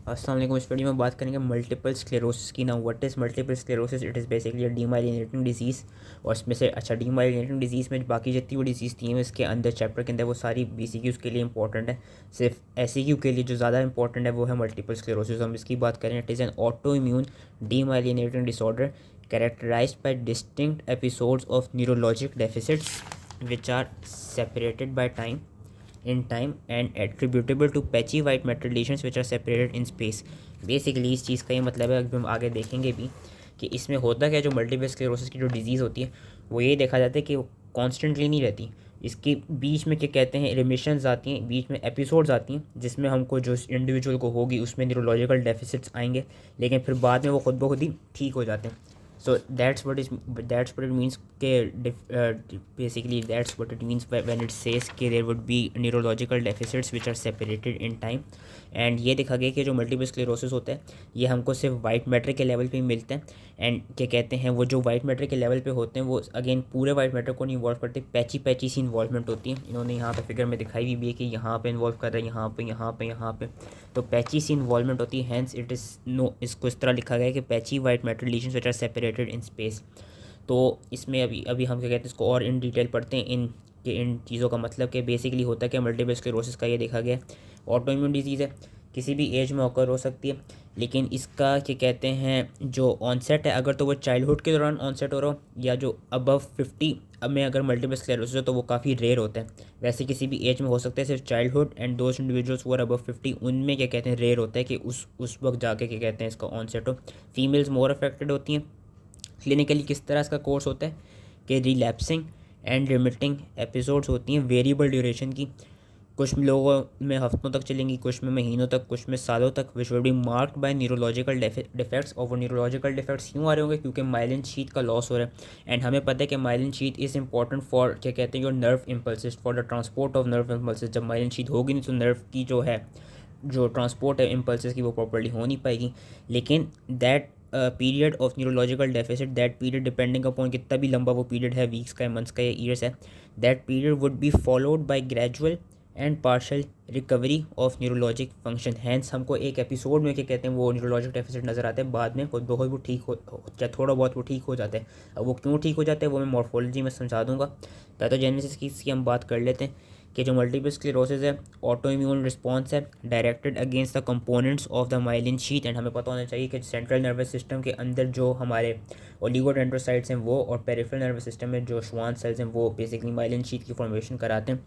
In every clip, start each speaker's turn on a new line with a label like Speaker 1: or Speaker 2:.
Speaker 1: अस्सलाम वालेकुम। इस वीडियो में बात करेंगे मल्टीपल स्क्लेरोसिस की। ना what is multiple sclerosis? It is basically a demyelinating disease. और इसमें से डीमाइलिनेटिंग डिजीज़ में बाकी जितनी वो डिजीज़ थी इसके अंदर चैप्टर के अंदर वो सारी BCQs के लिए इंपॉर्टेंट है। सिर्फ SAQ के लिए जो ज़्यादा इंपॉर्टेंट है वो है मल्टीपल स्क्लेरोसिस। हम इसकी बात करें, it is an auto immune demyelinating disorder characterized by distinct episodes of neurologic deficits which are separated by time in time and attributable to patchy white matter lesions which are separated in space। Basically इस चीज़ का ये मतलब है, अभी हम आगे देखेंगे भी कि इसमें होता क्या है। जो मल्टीपल स्क्लेरोसिस की जो डिजीज़ होती है वो ये देखा जाता है कि वो कॉन्स्टेंटली नहीं रहती। इसके बीच में क्या कहते हैं, रिमिशंस आती हैं, बीच में एपिसोड्स आती हैं जिसमें हमको जो इंडिविजुअल को होगी उसमें न्यूरोलॉजिकल डेफिसिट्स आएंगे, लेकिन फिर बाद में वो खुद ब खुद ही ठीक हो जाते हैं। So that's what it means के basically that's what it means when it says कि there would be neurological deficits which are separated in time। And ये देखा गया कि जो मल्टीपल स्क्लेरोसिस होता है ये हमको सिर्फ वाइट मैटर के लेवल पे ही मिलते हैं। एंड क्या कहते हैं, वो जो वाइट मैटर के लेवल पे होते हैं वो अगेन पूरे वाइट मैटर को नहीं इन्वॉल्व करते, पैची पैची सी इन्वॉल्वमेंट होती है। इन्होंने यहाँ पे फिगर में दिखाई भी है कि यहाँ पे इन्वॉल्व कर रहा है, यहाँ पे यहाँ पे यहाँ पे, तो पैची सी इन्वॉल्वमेंट होती है। हैंस इट इज़ नो, इसको इस तरह लिखा गया है कि patchy white matter lesions which are separated in space. तो इसमें अभी अभी हम क्या कहते हैं, इसको और इन डिटेल पढ़ते हैं। इन चीज़ों का मतलब कि बेसिकली होता है कि मल्टीपल स्क्लेरोसिस का ये देखा गया ऑटो इम्यून डिजीज़ है, किसी भी एज में ऑकर हो सकती है, लेकिन इसका क्या कहते हैं जो ऑनसेट है, अगर तो वो चाइल्डहुड के दौरान ऑनसेट हो रहा हो या जो अबव 50 अब में अगर मल्टीपल स्क्लेरोसिस हो तो वो काफ़ी रेयर होता है। वैसे किसी भी एज में हो सकता है, सिर्फ चाइल्डहुड एंड दोज इंडिविजुअल्स वो अबव 50 उनमें क्या कहते हैं रेयर होता है कि उस वक्त जाके क्या कहते हैं इसका ऑनसेट हो। फीमेल्स मोर अफेक्टेड होती हैं। क्लिनिकली किस तरह इसका कोर्स होता है कि रिलैप्सिंग एंड रिमिटिंग एपिसोड्स होती हैं वेरिएबल ड्यूरेशन की। कुछ लोगों में हफ्तों तक चलेंगी, कुछ में महीनों तक, कुछ में सालों तक, which will be marked by neurological defects. और वो न्यूरोलॉजिकल डिफेक्ट्स क्यों आ रहे होंगे? क्योंकि माइलिन शीथ का लॉस हो रहा है। एंड हमें पता है कि myelin sheath is important for क्या कहते हैं your nerve impulses, for the transport of nerve impulses. जब माइलिन शीथ होगी नहीं तो नर्व की जो है जो ट्रांसपोर्ट है इम्पल्सिस की वो प्रॉपर्ली हो नहीं पाएगी। लेकिन that period of neurological deficit, that period depending upon कितना भी लंबा वो पीरियड है, वीक्स का है, मंथ्स का या ईयर्स है, that period would be followed by gradual and partial recovery of neurologic function. Hence हमको एक एपिसोड में क्या कहते हैं वो न्यूरोलॉजिक डेफिसिट नज़र आते हैं, बाद में खुद बहुत वो ठीक हो चाहे थोड़ा बहुत वो ठीक हो जाता है। अब वो क्यों ठीक हो जाता है वो मैं मॉर्फोलॉजी में समझा दूंगा। पैथोजेनेसिस की इसकी हम बात कर लेते हैं कि जो मल्टीपल स्क्लेरोसिस है ऑटो इम्यून रिस्पॉन्स है directed against the components of the myelin sheath. And हमें पता होना चाहिए कि सेंट्रल नर्वस सिस्टम के अंदर जो हमारे ओलिगोडेंड्रोसाइट्स हैं वो, और पेरिफेरल नर्वस सिस्टम में जो श्वान सेल्स हैं वो बेसिकली माइलिन शीथ की फॉर्मेशन कराते हैं।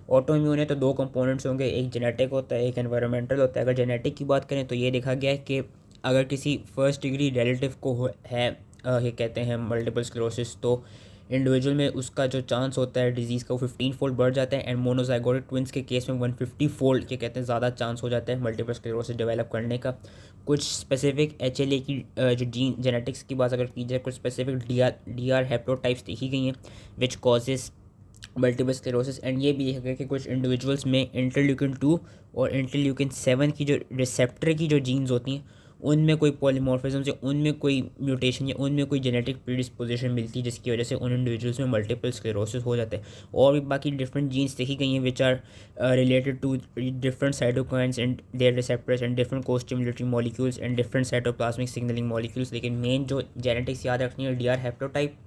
Speaker 1: ऑटो इम्यून है तो दो कंपोनेंट्स होंगे, एक जेनेटिक होता है, एक एनवायरमेंटल होता है। अगर जेनेटिक की बात करें तो ये देखा गया है कि अगर किसी फर्स्ट डिग्री रिलेटिव को है ये कहते हैं मल्टीपल स्क्लेरोसिस, तो इंडिविजुअल में उसका जो चांस होता है डिजीज़ का वो 15 फोल्ड बढ़ जाता है। एंड मोनोजाइगोटिक ट्विंस के केस में 150 फोल्ड क्या कहते हैं ज़्यादा चांस हो जाता है मल्टीपल स्क्लेरोसिस डेवलप करने का। कुछ स्पेसिफिक HLA की जो जीन जेनेटिक्स की बात अगर की जाए, कुछ स्पेसिफिक DR हैप्लोटाइप्स देखी गई हैं विच कॉजेज़ मल्टीपल स्क्लेरोसिस। एंड ये भी देखा गया कि कुछ इंडिविजुअल्स में इंटरल्यूकिन 2 और इंटरल्यूकिन 7 की जो रिसेप्टर की जो जीन्स होती हैं उनमें कोई पॉलीमॉर्फिज्म से, उनमें कोई म्यूटेशन या उनमें कोई जेनेटिक प्रीडिस्पोजिशन मिलती है जिसकी वजह से उन इंडिविजुअल्स में मल्टीपल स्क्लेरोसिस हो जाता है। और भी बाकी डिफरेंट जीन्स देखी गई हैं which are related to different cytokines and their receptors and different co stimulatory molecules and different cytoplasmic signaling molecules. लेकिन मेन जो जेनेटिक्स याद रखनी है DR हैप्लोटाइप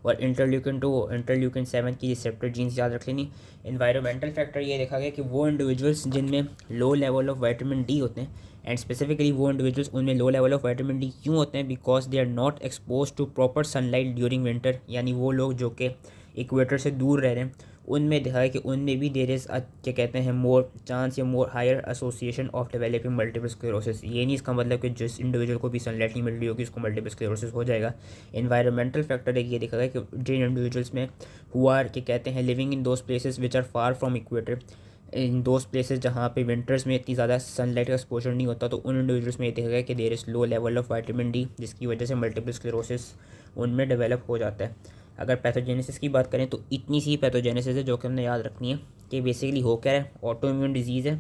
Speaker 1: और इंटरल्यूकिन 2 इंटरल्यूकिन 7 की रिसेप्टर जीन्स याद रख लेनी। इन्वायरमेंटल फैक्टर ये देखा गया कि वो इंडिविजुअल्स जिनमें low level of vitamin D होते हैं, एंड स्पेसिफिकली वो इंडिविजुअल्स उनमें low level of vitamin D क्यों होते हैं, because they are not expose to proper sunlight during winter. यानी वो लोग जो कि इक्वेटर से दूर रह रहे हैं उनमें देखा है कि उनमें भी देर इज़ क्या कहते हैं मोर चांस या more higher association of developing multiple sclerosis. ये नहीं इसका मतलब कि जिस इंडिविजुअल को भी सनलाइट नहीं मिल रही होगी उसको मल्टीपल स्क्लेरोसिस हो जाएगा। एनवायरमेंटल फैक्टर एक ये देखा गया कि जिन इंडिविजुअल्स में हु आर क्या कहते हैं living in those places which are far from equator, in those places जहाँ पे विंटर्स में इतनी ज़्यादा सनलाइट का एक्सपोजर नहीं होता, तो उन इंडिविजुअल्स में ये देखा गया कि there is low level of vitamin D जिसकी वजह से मल्टीपल स्क्लेरोसिस उनमें डेवलप हो जाता है। अगर पैथोजेनेसिस की बात करें तो इतनी सी पैथोजेनेसिस है जो कि हमने याद रखनी है कि बेसिकली हो क्या है, ऑटो इम्यून डिजीज़ है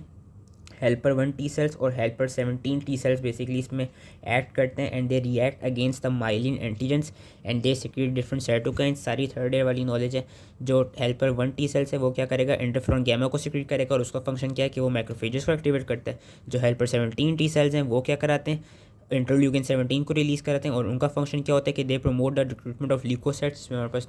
Speaker 1: हेल्पर 1 टी सेल्स और हेल्पर 17 टी सेल्स बेसिकली इसमें एक्ट करते हैं and they react against the myelin antigens and they secrete different cytokines. सारी थर्ड ईयर वाली नॉलेज है। जो हेल्पर 1 टी सेल्स है वो क्या करेगा, इंटरफेरॉन गैमा को सिक्रीट करेगा और उसका फंक्शन क्या है कि वो मैक्रोफेजेस को एक्टिवेट करता है। जो हेल्पर 17 टी सेल्स हैं वो क्या कराते हैं, इंटरल्यूकिन 17 को रिलीज़ कराते हैं और उनका फंक्शन क्या होता है कि they promote the recruitment of leukocytes, जिसमें हमारे पास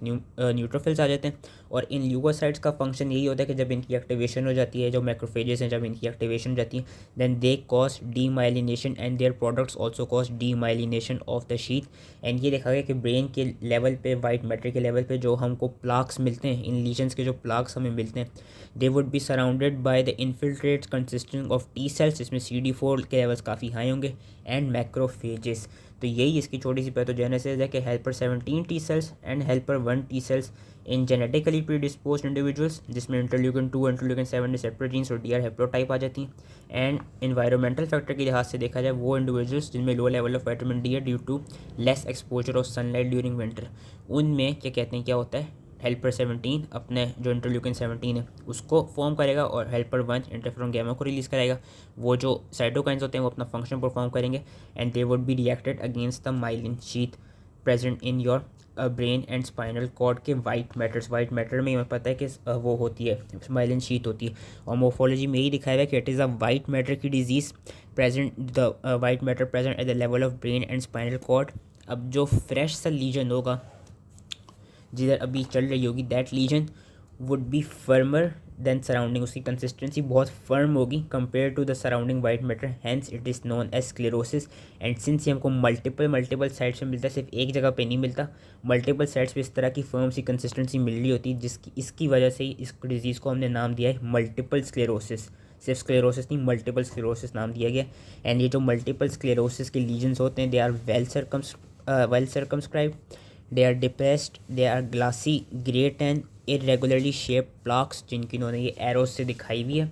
Speaker 1: न्यूट्रोफिल्स आ जाते हैं। और इन ल्यूकोसाइट्स का फंक्शन यही होता है कि जब इनकी एक्टिवेशन हो जाती है, जो मैक्रोफेजेस हैं जब इनकी एक्टिवेशन हो जाती है, then they cause demyelination and their products also cause demyelination of the sheath. And ये देखा गया कि ब्रेन के लेवल पे, वाइट मैटर के लेवल पे जो हमको प्लाक्स मिलते हैं, इन लीजन्स के जो प्लाक्स हमें मिलते हैं, दे would be surrounded by the infiltrates consisting of T cells, जिसमें CD4 के लेवल्स काफ़ी हाई होंगे, एंड मैक्रोफेजेस। तो यही इसकी छोटी सी पैथोजेनेसिस है कि helper 17 T cells and helper 1 T cells in genetically predisposed individuals, जिसमें इंटरल्यूकिन 2, इंटरल्यूकिन 7 रिसेप्टर जीन्स और DR हैप्लोटाइप आ जाती हैं। एंड एनवायरमेंटल फैक्टर के लिहाज से देखा जाए वो इंडिविजुअल्स जिनमें low level of vitamin D है due to less exposure of sunlight during winter, उनमें क्या कहते हैं क्या होता है, हेल्पर 17 अपने जो इंटरल्यूकिन 17 है उसको फॉर्म करेगा और हेल्पर 1 इंटरफेरॉन गैमा को रिलीज़ करेगा। वो जो साइटोकाइंस होते हैं वो अपना फंक्शन परफॉर्म करेंगे and they would be reacted against the myelin sheath present in your brain and spinal cord के वाइट मैटर्स। वाइट मैटर में हमें पता है कि वो होती है माइलिन शीथ होती है, और मोर्फोलॉजी में यही दिखाया हुआ है कि it is a white matter की disease present, the white matter present at the level of brain and spinal cord. अब जो फ्रेश सा लीजन होगा जिधर अभी चल रही होगी, that lesion would be firmer than surrounding, उसकी कंसिस्टेंसी बहुत फर्म होगी compare to the surrounding white matter, hence it is known as sclerosis. And since ये हमको मल्टीपल साइड्स में मिलता है, सिर्फ एक जगह पे नहीं मिलता, मल्टीपल साइड्स पे इस तरह की फर्म सी कंसिस्टेंसी मिल रही होती है, जिसकी इसकी वजह से ही इस डिज़ीज़ को हमने नाम दिया है मल्टीपल स्क्लेरोसिस। सिर्फ स्क्लेरोसिस नहीं, मल्टीपल स्क्लेरोसिस नाम दिया गया। एंड ये जो मल्टीपल स्क्लेरोसिस के लीजन्स होते हैं, they are well circumscribed, they are depressed, they are glassy, great and irregularly shaped plaques, जिनकी इन्होंने ये एरोस से दिखाई हुई है।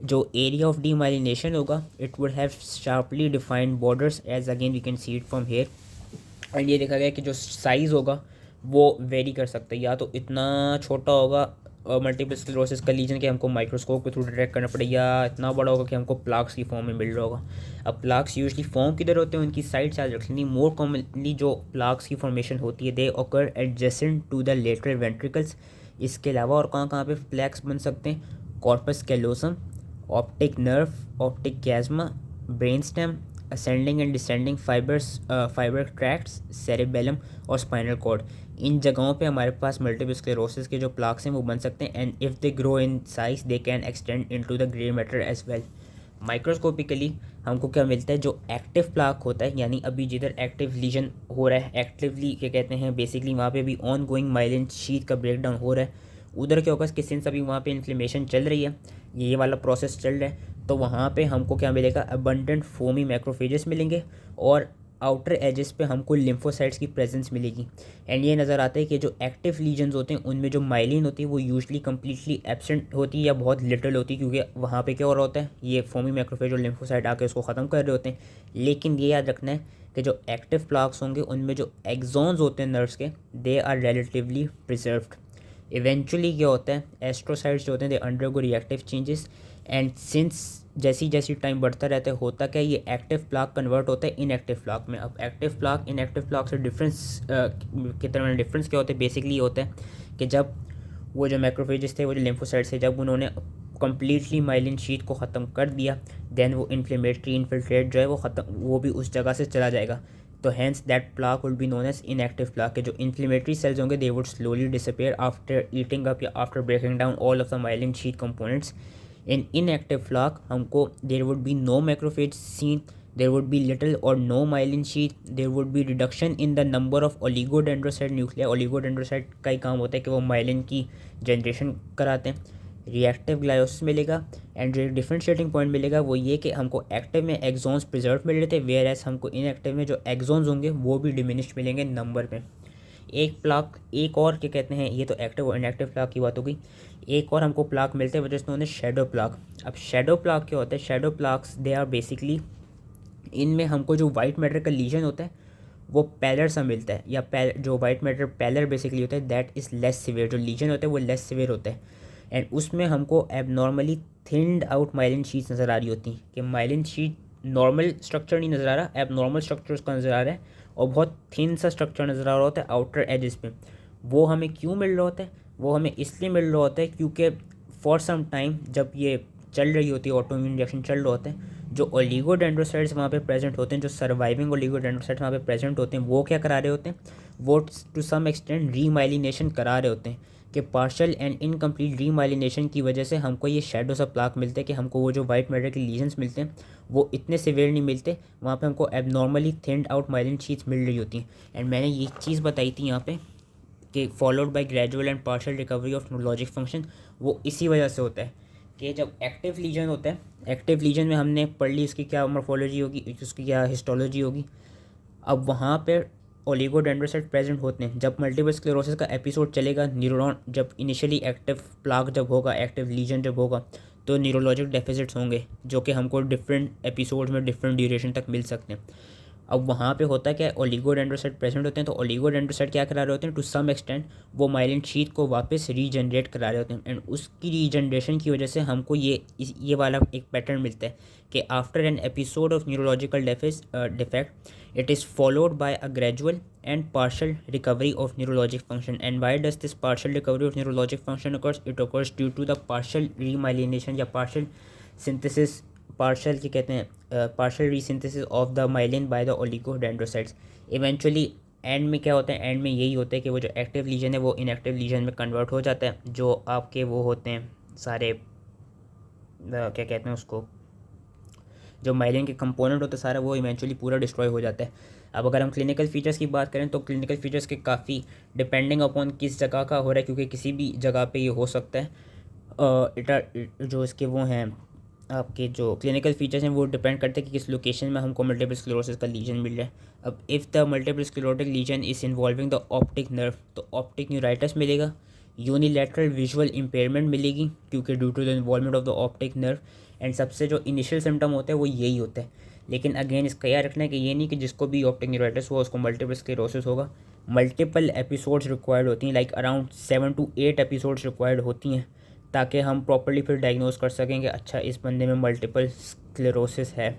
Speaker 1: जो एरिया ऑफ डीमाइलिनेशन होगा, it would have sharply defined borders as again we can see it from here. And ये देखा गया कि जो साइज़ होगा वो वेरी कर सकता है, या तो इतना छोटा होगा मल्टीपल स्क्लेरोसिस का लीजन कि हमको माइक्रोस्कोप के थ्रू डिटेक्ट करना पड़ेगा, या इतना बड़ा होगा कि हमको प्लाक्स की फॉर्म में मिल रहा होगा। अब प्लाक्स यूजली फॉर्म किधर होते हैं, उनकी साइड याद रख लेनी। मोर कॉमनली जो प्लाक्स की फॉर्मेशन होती है, they occur adjacent to the lateral ventricles. इसके अलावा और कहाँ पे प्लैक्स बन सकते हैं, corpus callosum, optic nerve, optic chiasma, brain stem, ascending and descending fibre tracts, cerebellum और स्पाइनल कॉर्ड। इन जगहों पे हमारे पास मल्टीपल स्क्लेरोसिस के जो प्लाक्स हैं वो बन सकते हैं। And if they grow in size they can extend into the grey matter as well. Microscopically हमको क्या मिलता है, जो एक्टिव प्लाक होता है, यानी अभी जिधर एक्टिव लीजन हो रहा है, एक्टिवली क्या कहते हैं बेसिकली वहाँ पे भी ऑन गोइंग माइलिन शीथ का ब्रेकडाउन हो रहा है, उधर क्या होगा कि सिंस अभी वहाँ पे इन्फ्लेमेशन चल रही है, ये वाला प्रोसेस चल रहा है, तो वहाँ पे हमको क्या मिलेगा, अबंडेंट फोमी मैक्रोफेजेस मिलेंगे और आउटर एजेस पे हमको लिम्फोसाइट्स की प्रेजेंस मिलेगी। एंड ये नज़र आता है कि जो एक्टिव लीजन्स होते हैं उनमें जो माइलिन होती है वो यूजुअली कम्प्लीटली एब्सेंट होती है या बहुत लिटल होती है, क्योंकि वहाँ पे क्या हो रहा होता है, ये फोमी मैक्रोफेज और लिम्फोसाइट आके उसको ख़त्म कर रहे होते हैं। लेकिन ये याद रखना है कि जो एक्टिव प्लाक्स होंगे उनमें जो एक्सॉन्स होते हैं नर्व्स के, they are relatively preserved. Eventually क्या होता है, एस्ट्रोसाइट्स जो होते हैं they undergo reactive changes, and since जैसी टाइम बढ़ता रहता है, होता क्या ये एक्टिव प्लाक कन्वर्ट होता है इनएक्टिव प्लाक में। अब एक्टिव प्लाक इनएक्टिव प्लाक से डिफरेंस के तरह डिफरेंस क्या होता है, बेसिकली ये होता है कि जब वो जो मैक्रोफेजेस थे, वो जो लिम्फोसाइट्स थे, जब उन्होंने कम्प्लीटली माइलिन शीट को ख़त्म कर दिया, देन वो इन्फ्लेमेटरी इन्फिल्ट्रेट जो है वो भी उस जगह से चला जाएगा। तो hence that plaque would be known as inactive plaque के जो इन्फ्लेमेटरी सेल्स होंगे, they would slowly disappear after eating up या after breaking down all of the myelin sheath components. In inactive plaque हमको there would be no macrophage seen, there would be little or no myelin sheath, there would be reduction in the number of oligodendrocyte nuclei। oligodendrocyte का ही काम होता है कि वो myelin की generation कराते हैं। रिएक्टिव ग्लायोसिस मिलेगा एंड जो डिफरेंशिएटिंग पॉइंट मिलेगा वो ये कि हमको एक्टिव में एक्सॉन्स प्रिजर्व मिल रहे थे, वेयर एज हमको इनएक्टिव में जो एक्सॉन्स होंगे वो भी डिमिनिश्ड मिलेंगे नंबर में। एक प्लाक एक और क्या कहते हैं, ये तो एक्टिव और इनएक्टिव प्लाक की बात हो गई, एक और हमको प्लाक मिलते हैं वजह से उन्होंने शेडो प्लाक। अब शेडो प्लाक क्या होता है, shadow plaques they are basically, इनमें हमको जो वाइट मैटर का लीजन होता है वो पैलर सा मिलता है, या जो वाइट मैटर पैलर बेसिकली होता है दैट इज़ लेस सिवियर, जो लीजन होता है वो लेस सिवियर होता है। एंड उसमें हमको abnormally thinned out myelin sheets नज़र आ रही होती हैं, कि माइलिन शीट नॉर्मल स्ट्रक्चर नहीं नज़र आ रहा, एब नॉर्मल स्ट्रक्चर उसका नज़र आ रहा है और बहुत थिन सा स्ट्रक्चर नज़र आ रहा होता है आउटर एजेस पे। वो हमें क्यों मिल रहा होता है? वो हमें इसलिए मिल रहा होता है क्योंकि फॉर सम टाइम जब ये चल रही होती है, ऑटोइम्यून रिएक्शन चल रहा होता है, जो ओलिगोडेंड्रोसाइट्स वहाँ पे प्रेजेंट होते हैं, जो सर्वाइविंग ओलिगोडेंड्रोसाइट्स वहाँ पे प्रेजेंट होते हैं, वो क्या करा रहे होते हैं? वो टू सम एक्सटेंट रीमाइलिनेशन करा रहे होते हैं, कि पार्शल एंड इनकम्प्लीट रीमाइलिनेशन की वजह से हमको ये शेडोज ऑफ प्लाक मिलते हैं, कि हमको वो जो वाइट मैटर के लीजन्स मिलते हैं वो इतने सिवियर नहीं मिलते, वहाँ पे हमको abnormally thinned out myelin sheaths मिल रही होती हैं। एंड मैंने ये चीज़ बताई थी यहाँ पे कि followed by gradual and partial recovery of neurologic function, वो इसी वजह से होता है कि जब एक्टिव लीजन होता है, एक्टिव लीजन में हमने पढ़ ली उसकी क्या मॉर्फोलॉजी होगी, उसकी क्या हिस्टोलॉजी होगी। अब वहाँ पे ओलिगोडेंड्रोसाइट प्रेजेंट होते हैं, जब मल्टीपल स्क्लेरोसिस का एपिसोड चलेगा, न्यूरॉन जब इनिशियली एक्टिव प्लाक जब होगा, एक्टिव लीजन जब होगा, तो न्यूरोलॉजिक डेफिसिट्स होंगे जो कि हमको डिफरेंट एपिसोड में डिफरेंट ड्यूरेशन तक मिल सकते हैं। अब वहाँ पे होता है क्या, ओलिगोडेंड्रोसाइट प्रेजेंट होते हैं, तो ओलिगोडेंड्रोसाइट क्या करा रहे होते हैं, टू सम एक्सटेंट वो माइलिन शीट को वापस रीजनरेट करा रहे होते हैं। एंड उसकी रीजनरेशन की वजह से हमको ये वाला एक पैटर्न मिलता है कि after an episode of neurological defect it is followed by a gradual and partial recovery of neurologic function. And why does this partial recovery of neurologic function occurs? It occurs due to the partial remyelination या partial synthesis, partial क्या कहते हैं, partial resynthesis of the myelin by the oligodendrocytes. Eventually end में क्या होता है, and में यही होता है कि वो जो एक्टिव लीजन है वो इनएक्टिव लीजन में कन्वर्ट हो जाता है, जो आपके वो होते हैं सारे क्या कहते हैं उसको, जो माइलिन के कंपोनेंट होते हैं सारा, वो इवेंचुअली पूरा डिस्ट्रॉय हो जाता है। अब अगर हम क्लिनिकल फीचर्स की बात करें तो क्लिनिकल फीचर्स के काफ़ी डिपेंडिंग अपॉन किस जगह का हो रहा है, क्योंकि किसी भी जगह पे ये हो सकता है। जो इसके वो हैं आपके जो क्लिनिकल फीचर्स हैं वो डिपेंड करते हैं कि किस लोकेशन में हमको मल्टीपल स्क्लेरोसिस का लीजन मिल रहा है। अब if the multiple sclerotic lesion is involving the optic nerve, तो ऑप्टिक न्यूराइटिस मिलेगा, यूनिलैटरल विजुअल इम्पेयरमेंट मिलेगी क्योंकि due to the involvement of the optic nerve. And सबसे जो इनिशियल सिम्टम होता है वो यही होता है। लेकिन अगेन इसका याद रखना है कि ये नहीं कि जिसको भी ऑप्टिक न्यूराइटिस हुआ उसको मल्टीपल स्क्लेरोसिस होगा। मल्टीपल एपिसोड्स रिक्वायर्ड होती हैं, like around 7 to 8 episodes required होती हैं, ताकि हम प्रॉपर्ली फिर डायग्नोज कर सकें कि अच्छा इस बंदे में मल्टीपल स्क्लेरोसिस है।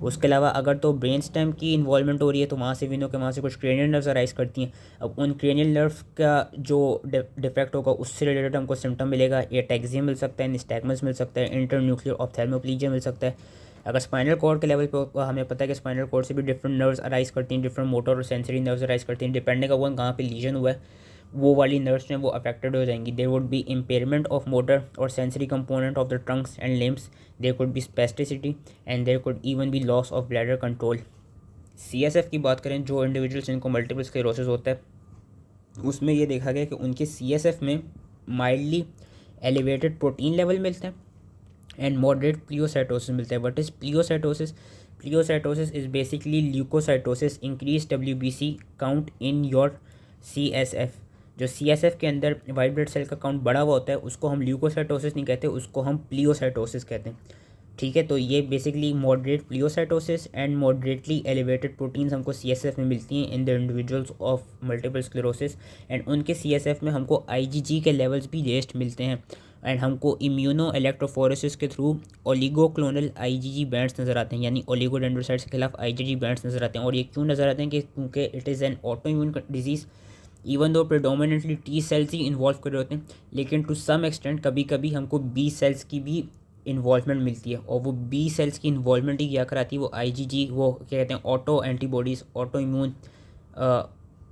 Speaker 1: उसके अलावा अगर तो ब्रेन स्टेम की इन्वॉल्वमेंट हो रही है तो वहाँ से भी नो कि वहाँ से कुछ क्रेनियल नर्व्स अराइज करती हैं। अब उन क्रेनियल नर्व का जो डिफेक्ट होगा उससे रिलेटेड हमको सिम्टम मिलेगा, एटैक्सिया मिल सकता है, निस्टैग्मस मिल सकता है, इंटरन्यूक्लियर ऑप्थेल्मोप्लीजिया मिल सकता है। अगर स्पाइनल कॉर्ड के लेवल पर हमें पता है कि स्पाइनल कॉर्ड से भी डिफरेंट नर्व्स अराइज करती हैं, डिफरेंट मोटर और सेंसरी नर्व्स अराइज करती हैं, डिपेंडिंग अपॉन कहाँ पे लीजन हुआ है वो वाली नर्व्स हैं वो अफेक्टेड हो जाएंगी। There would be impairment of motor और sensory component of the trunks and limbs, there could be spasticity and there could even be loss of bladder control. CSF की बात करें, जो इंडिविजुअल्स जिनको मल्टीपल स्क्लेरोसिस होता है उसमें ये देखा गया कि उनके CSF में माइल्डली एलिवेटेड प्रोटीन लेवल मिलते हैं एंड मॉडरेट प्लियोसाइटोसिस मिलता है। What is pleocytosis? Pleocytosis is basically leucocytosis, increase WBC count in your CSF। जो CSF के अंदर वाइट ब्लड सेल का काउंट बढ़ा हुआ होता है उसको हम ल्यूकोसाइटोसिस नहीं कहते, उसको हम प्लियोसाइटोसिस कहते हैं। ठीक है, तो ये basically moderate pleocytosis and moderately elevated proteins हमको CSF में मिलती हैं in the individuals of multiple sclerosis. And उनके CSF में हमको IgG के लेवल्स भी रेस्ट मिलते हैं एंड हमको इम्यूनो इलेक्ट्रोफोरेसिस के थ्रू ओलिगोक्लोनल IgG बैंड्स नज़र आते हैं, यानी ओलिगोडेंड्रोसाइट्स के खिलाफ IgG बैंड्स नज़र आते हैं। और ये क्यों नज़र आते हैं कि क्योंकि it is an autoimmune disease, even though predominantly T cells ही इन्वॉल्व कर रहे होते हैं, लेकिन टू सम एक्सटेंट कभी कभी हमको B सेल्स की भी इन्वॉल्वमेंट मिलती है। और वो B सेल्स की इन्वॉल्वमेंट ही क्या कराती है, वो IgG, वो क्या कहते हैं autoantibodies, autoimmune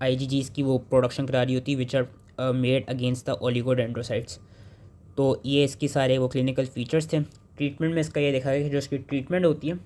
Speaker 1: IgGs की वो प्रोडक्शन करा रही होती है which are made against the oligodendrocytes. तो ये इसकी सारे वो क्लिनिकल फीचर्स थे। ट्रीटमेंट में इसका ये देखा गया कि जो इसकी ट्रीटमेंट होती है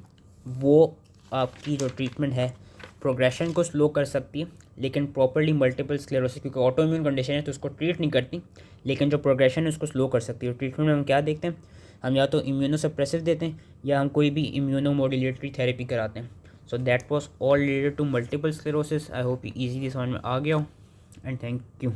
Speaker 1: वो आपकी जो ट्रीटमेंट है प्रोग्रेशन को स्लो कर सकती है, लेकिन प्रॉपर्ली मल्टीपल स्क्लेरोसिस क्योंकि ऑटो इम्यून कंडीशन है तो उसको ट्रीट नहीं करती, लेकिन जो प्रोग्रेशन है उसको स्लो कर सकती है। ट्रीटमेंट में हम क्या देखते हैं, हम या तो इम्यूनो सप्रेसिव देते हैं या हम कोई भी इम्यूनो मॉड्यूलेटरी थेरेपी कराते हैं। So that was all related to multiple sclerosis. I hope easily समझ में आ गया हो एंड थैंक यू।